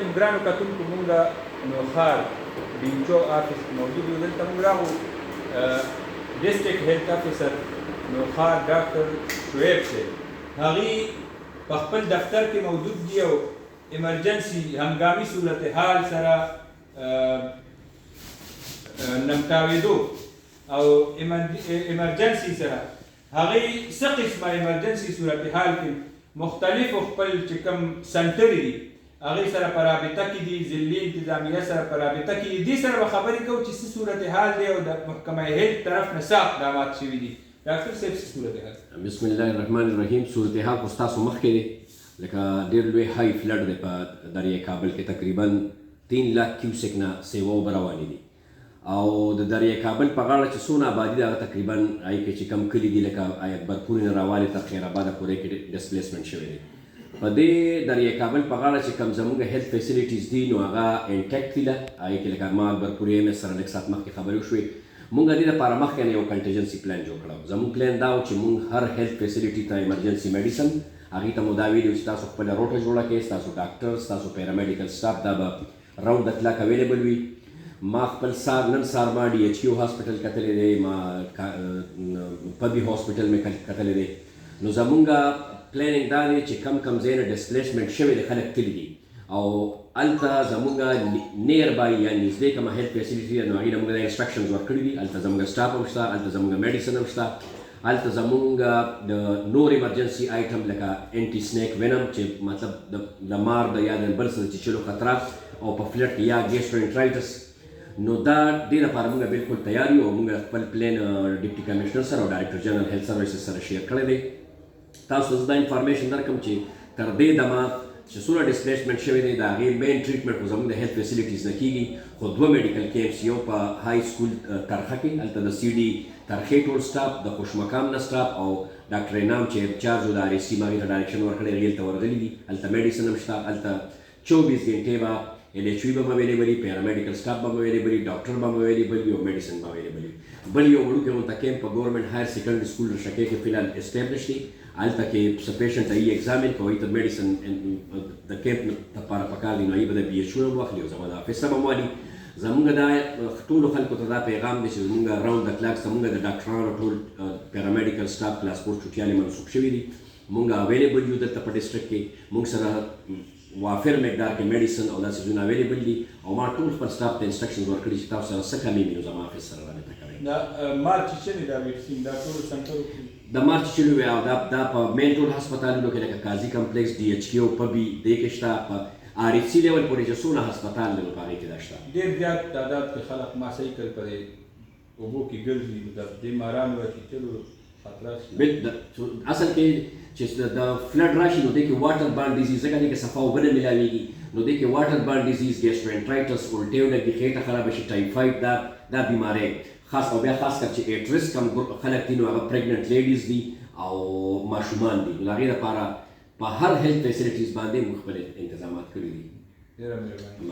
علیکم ګرانو کتونکو، مونږ نوخار ډینچو آفس کې موجود یو. دلته مونږ راغلو ډسټرکټ هیلث افیسر نوخار ډاکټر شعیب صاحب، هغوی په خپل دفتر کې موجود دي او ایمرجنسی هنګامي صورتحال سره نمټاوېدو او ایمرجنسی سره هغوی څه قسمه ایمرجنسی صورتحال کې مختلفو خپل چې کوم سنټرې دي هغوی سره په رابطه کې دي، ضلعي انتظامیه سره په رابطه کې دي. دې سره به خبرې کوو چې څه صورتحال دی او د محکمه هیلث طرف نه څه اقدامات شوي دي. ډاکټر صاحب څه صورتحال؟ بسم الله الرحمن الرحیم. صورتحال خو ستاسو مخکې دی، لکه ډېر لوی های فلډ دی په دریای کابل کې، تقریبا 3 لاک کیوسک نه سیوا اوبه روانې دي او د دریای کابل په غاړه چې څونه آبادي ده هغه تقریبا هغې کې چې کم کلي دي لکه اکبرپورې نه راوالې تر خیر آباده پورې کې ډسپلیسمنټ شوی دی. په دې دریای کابل په غاړه چې کوم زموږ هیلث فیسیلیټیز دي نو هغه انټیکټ دي. هغې کې لکه ما اکبرپورې ایم ایس سره لږ ساعت مخکې خبرې وشوې. مونږ دې دپاره مخکې نه یو کنټیجنسي پلان جوړ کړی. زموږ پلان دا و چې مونږ هر هیلث فیسیلیټي ته ایمرجنسي میډیسن هغې ته مو دا ویلي چې تاسو خپله روټه جوړه کړئ، ستاسو ډاکټر، ستاسو پیرامیډیکل سټاف دا به راوند د کلاک اویلیبل وي. ما خپل نن سهار ما ډي ایچ کیو هاسپټل کتلی دی، ما پبي هاسپټل مې کتلی دی. نو زمونږ پلانینګ دا دی چې کم ځای نه ډسپلیسمنټ شوي دی، خلک تللي دي او هلته زمونږ نیر بای یا نږدې کومه هیلث فیسیلیټي ده نو هغې نه مونږ دا انسټرکشنز ورکړي دي. هلته زمونږ سټاف هم شته، هلته زمونږ میډیسن هم شته، هلته زمونږ د نور ایمرجنسي آیټم لکه انټي سنیک وینم چې مطلب د مار د یا د بل څه د چیچلو خطرات او په فلټ یا ګیسټرونټرایټس. نو دا دې لپاره مونږ بالکل تیار یو. مونږ خپل پلان ډپټي کمشنر سره او ډایرکټر جنرال هیلث سروسز سره شیر کړی دی. تاسو ته زه دا انفارمیشن درکړم چې تر دې دمه چې څومره ډسپلیسمنټ شوی دی د هغې مین ټریټمنټ خو زموږ د هیلث فیسیلیټیز نه کېږي، خو 2 میډیکل کیمپس، یو په های سکول ترخه کې، هلته د سی ډي ترخې ټول سټاف، د خوشمقام نه سټاف او ډاکټر انعام چې انچارج و د آر ایس سی ما هغې ته ډایرکشن ورکړی، هغې هلته ورغلي دي. هلته میډیسن هم شته، هلته 24 ګنټې به ایل ایچ وي به هم اویلیبل وي، پیرامیډیکل سټاف به هم اویلیبل وي، ډاکټر به هم اویلیبل وي او میډیسن به اویلیبل وي. بل یو وړوکی غونته کیمپ په ګورنمنټ هایر سیکنډري سکول رشکې کې فی الحال اسټیبلش دی. هلته کې څه پیشنټ ته یې ایګزامین کوي، ته میډیسن د کیمپ لپاره پکار دي نو هغې به د بي ایچ او هم واخلي او زما د افیس به هم والي. زمونږ دا ټولو خلکو ته دا پیغام دی چې زمونږ راوند د کلاک زمونږ د ډاکټرانو ټول پیرامیډیکل سټاف پلاسپورټ چوټیانې منسوخ شوي دي. مونږ اویلیبل یو دلته په ډسټرکټ کې. مونږ سره وافر مقدار کې میډیسن او دا څیزونه اویلیبل دي او ما ټول خپل سټاف ته انسټرکشنز ورکړي چې تاسو سره څه کمي وي نو زما افیس سره رابطه کوئ. دا مار چیچلي دا ویکسین دا ټولو سنټرو کې د مار چیچلي وي او دا په مین ټول هسپتالونو کې لکه قاضي کمپلیکس، ډي ایچ کیو، پبي دې کې شته. په آر ایچ سی لیول پورې چې څونه هسپتال دی نو په هغې کې دا شته. ډېر زیات تعداد کې خلک ما صحیح کړ په دې اوبو کې ګرځي، د دې مارانو را چیچلو خطرات اصل کې چې د فلډ راشي نو دې کې واټر بارن ډیزیز ځکه دې کې صفا اوبه نه میلاویږي نو دې کې واټر بارن ډیزیز، ګیسټرونټرایټس، الټۍ ولګي، خېټه خرابه شي، ټایفاید، دا بیمارۍ خاص او بیا خاص کر چې ایټ ریسک کم خلک دي نو هغه پریګننټ لیډیز دي او ماشومان دي. نو د هغې لپاره په هر هیلث فیسیلیټیز باندې موږ خپل انتظامات کړي دي. ډېره مهرباني.